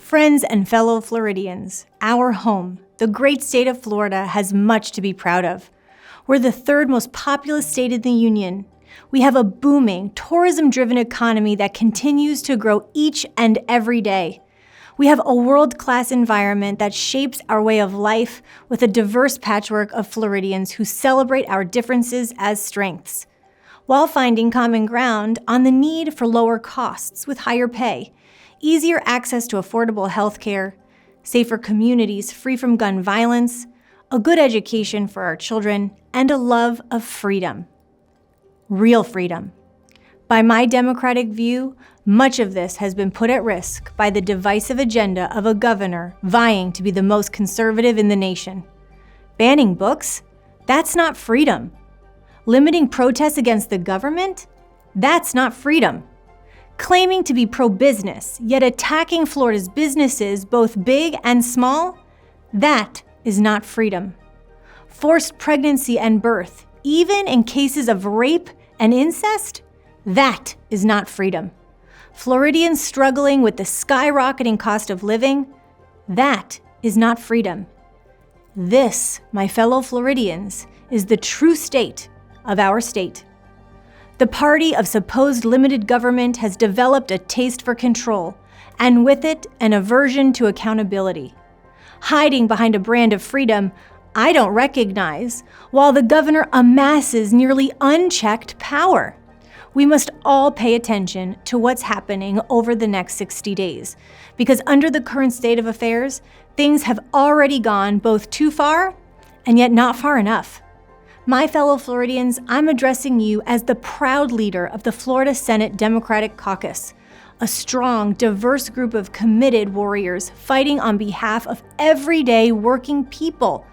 Friends and fellow Floridians, our home, the great state of Florida, has much to be proud of. We're the third most populous state in the union. We have a booming, tourism-driven economy that continues to grow each and every day. We have a world-class environment that shapes our way of life with a diverse patchwork of Floridians who celebrate our differences as strengths, while finding common ground on the need for lower costs with higher pay, easier access to affordable health care, safer communities free from gun violence, a good education for our children, and a love of freedom. Real freedom. By my democratic view, much of this has been put at risk by the divisive agenda of a governor vying to be the most conservative in the nation. Banning books? That's not freedom. Limiting protests against the government? That's not freedom. Claiming to be pro-business, yet attacking Florida's businesses, both big and small? That is not freedom. Forced pregnancy and birth, even in cases of rape and incest? That is not freedom. Floridians struggling with the skyrocketing cost of living? That is not freedom. This, my fellow Floridians, is the true state of our state. The party of supposed limited government has developed a taste for control, and with it, an aversion to accountability. Hiding behind a brand of freedom I don't recognize, while the governor amasses nearly unchecked power. We must all pay attention to what's happening over the next 60 days, because under the current state of affairs, things have already gone both too far and yet not far enough. My fellow Floridians, I'm addressing you as the proud leader of the Florida Senate Democratic Caucus, a strong, diverse group of committed warriors fighting on behalf of everyday working people,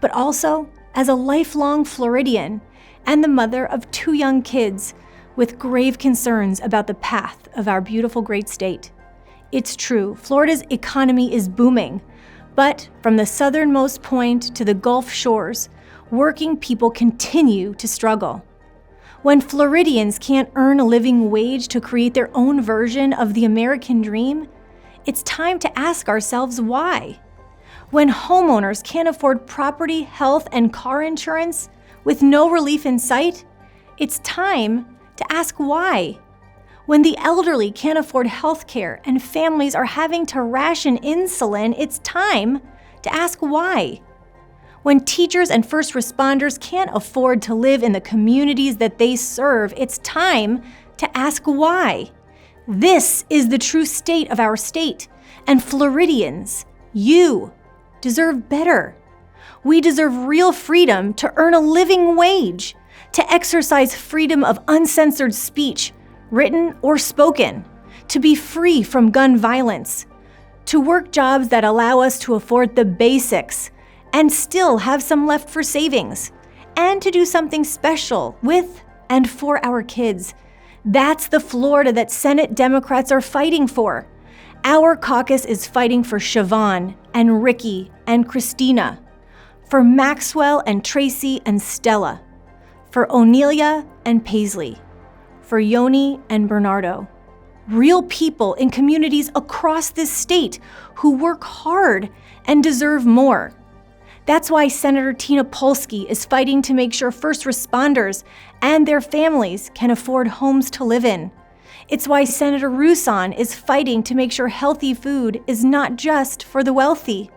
but also as a lifelong Floridian and the mother of 2 young kids with grave concerns about the path of our beautiful great state. It's true, Florida's economy is booming, but from the southernmost point to the Gulf shores, working people continue to struggle. When Floridians can't earn a living wage to create their own version of the American dream, it's time to ask ourselves why. When homeowners can't afford property, health, and car insurance with no relief in sight, it's time to ask why. When the elderly can't afford health care and families are having to ration insulin, it's time to ask why. When teachers and first responders can't afford to live in the communities that they serve, it's time to ask why. This is the true state of our state, and Floridians, you deserve better. We deserve real freedom to earn a living wage, to exercise freedom of uncensored speech, written or spoken, to be free from gun violence, to work jobs that allow us to afford the basics and still have some left for savings, and to do something special with and for our kids. That's the Florida that Senate Democrats are fighting for. Our caucus is fighting for Siobhan and Ricky and Christina, for Maxwell and Tracy and Stella, for Onelia and Paisley, for Yoni and Bernardo. Real people in communities across this state who work hard and deserve more. That's why Senator Tina Polsky is fighting to make sure first responders and their families can afford homes to live in. It's why Senator Rouson is fighting to make sure healthy food is not just for the wealthy.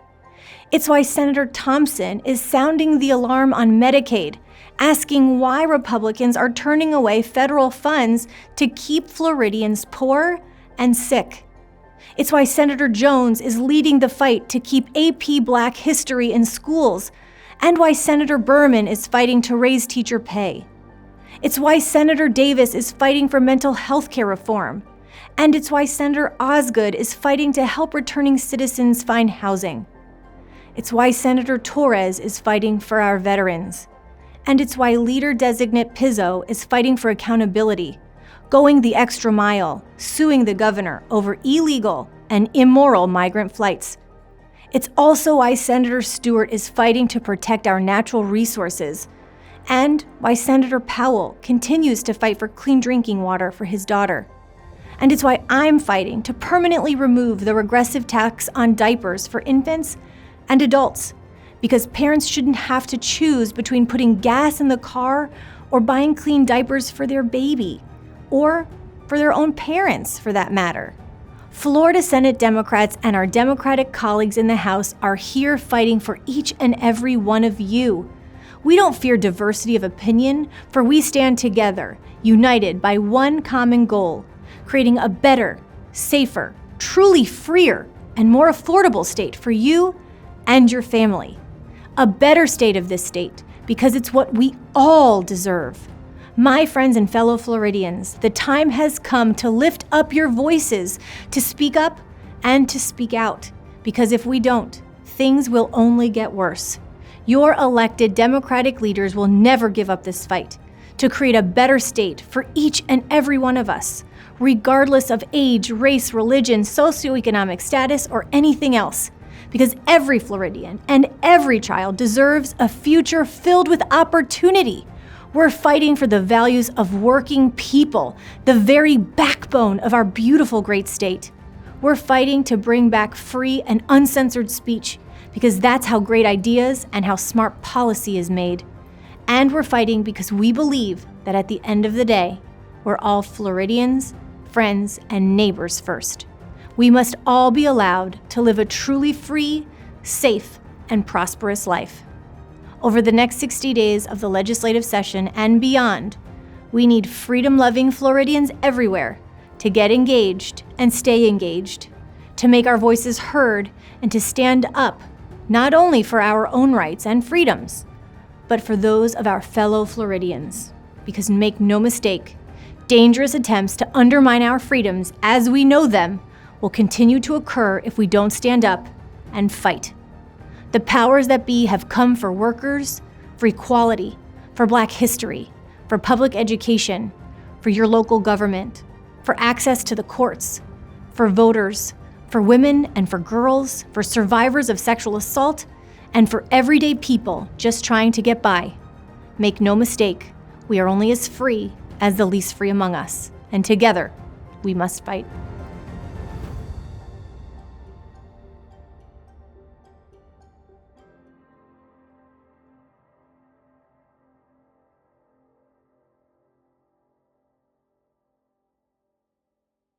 It's why Senator Thompson is sounding the alarm on Medicaid, asking why Republicans are turning away federal funds to keep Floridians poor and sick. It's why Senator Jones is leading the fight to keep AP Black history in schools, and why Senator Berman is fighting to raise teacher pay. It's why Senator Davis is fighting for mental health care reform, and it's why Senator Osgood is fighting to help returning citizens find housing. It's why Senator Torres is fighting for our veterans, and it's why Leader-designate Pizzo is fighting for accountability, going the extra mile, suing the governor over illegal and immoral migrant flights. It's also why Senator Stewart is fighting to protect our natural resources, and why Senator Powell continues to fight for clean drinking water for his daughter. And it's why I'm fighting to permanently remove the regressive tax on diapers for infants and adults, because parents shouldn't have to choose between putting gas in the car or buying clean diapers for their baby, or for their own parents, for that matter. Florida Senate Democrats and our Democratic colleagues in the House are here fighting for each and every one of you. We don't fear diversity of opinion, for we stand together, united by one common goal: creating a better, safer, truly freer, and more affordable state for you and your family. A better state of this state, because it's what we all deserve. My friends and fellow Floridians, the time has come to lift up your voices, to speak up and to speak out, because if we don't, things will only get worse. Your elected Democratic leaders will never give up this fight to create a better state for each and every one of us, regardless of age, race, religion, socioeconomic status, or anything else. Because every Floridian and every child deserves a future filled with opportunity. We're fighting for the values of working people, the very backbone of our beautiful great state. We're fighting to bring back free and uncensored speech, because that's how great ideas and how smart policy is made. And we're fighting because we believe that at the end of the day, we're all Floridians, friends, and neighbors first. We must all be allowed to live a truly free, safe, and prosperous life. Over the next 60 days of the legislative session and beyond, we need freedom-loving Floridians everywhere to get engaged and stay engaged, to make our voices heard and to stand up not only for our own rights and freedoms, but for those of our fellow Floridians. Because make no mistake, dangerous attempts to undermine our freedoms as we know them will continue to occur if we don't stand up and fight. The powers that be have come for workers, for equality, for Black history, for public education, for your local government, for access to the courts, for voters, for women and for girls, for survivors of sexual assault, and for everyday people just trying to get by. Make no mistake, we are only as free as the least free among us, and together, we must fight.